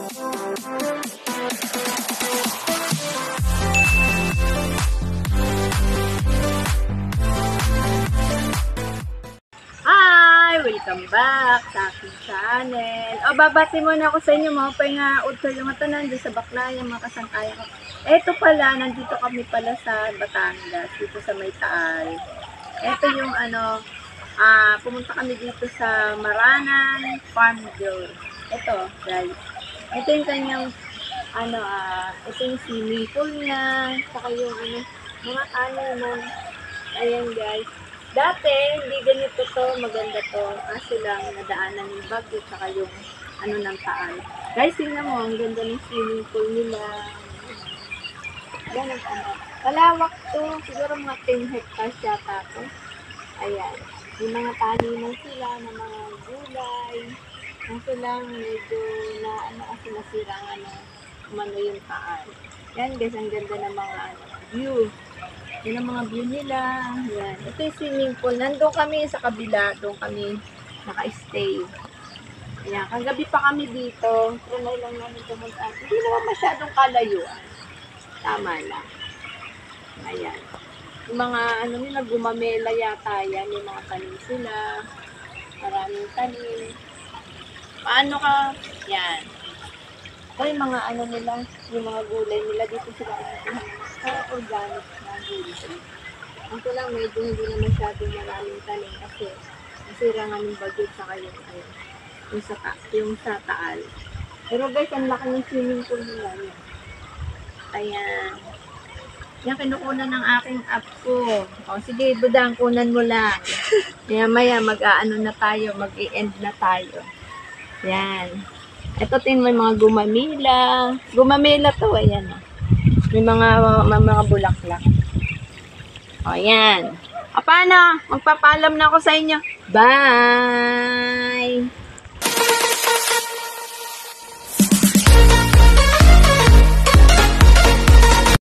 Hi! Welcome back sa aking channel. Babati muna ako sa inyo mga pahingaod kayo mga tanan dyan sa Baclayan, mga kasangkaya ko. Eto pala, nandito kami pala sa Batangas, dito sa May Taal. Eto yung pumunta kami dito sa Maranan Farm Girl. Eto guys, ito yung kanyang ito yung swimming pool niya, saka yung mga animal. Ayan guys. Dati, hindi ganito to, maganda to. Kaso lang, nadaanan yung bagyo, saka yung ng Taal. Guys, tingnan mo, ang ganda ng swimming pool nila. Ayan ang kalawak to, siguro mga 10 hectares yata to. Ayan. May mga taniman sila ng mga gulay. Kaso lang, medyo kasi nasira umano yung Taal. Ayan guys, ang ganda ng mga view. Yan ang mga view nila. Yan. Ito yung swimming pool. Nandun kami sa kabila. Doon kami naka-stay. Ayan. Kagabi pa kami dito. Trinay lang namin pumunta. Hindi naman masyadong kalayuan. Tama lang. Ayan. Yung mga nila, gumamela yata yan. Yung mga tanim sila. Maraming tanim. Paano ka? Yan. Ito yung mga nila, yung mga gulay nila. Dito sila organic na gulay. Ito lang, medyo hindi na masyadong maraming tanim kasi nasira nga ng bagyo sa kayo yung sa Taal. Pero guys, ang laki ng swimming pool nila. Yan. Ayan. Yan, kinukunan ng aking app ko. O, sige, budang, kunan mo lang. Maya na tayo, mag-i-end na tayo. Yan. Ito din may mga gumamila. Gumamila to, ayan o. May mga bulaklak. O, yan. O, paano? Magpapaalam na ako sa inyo. Bye!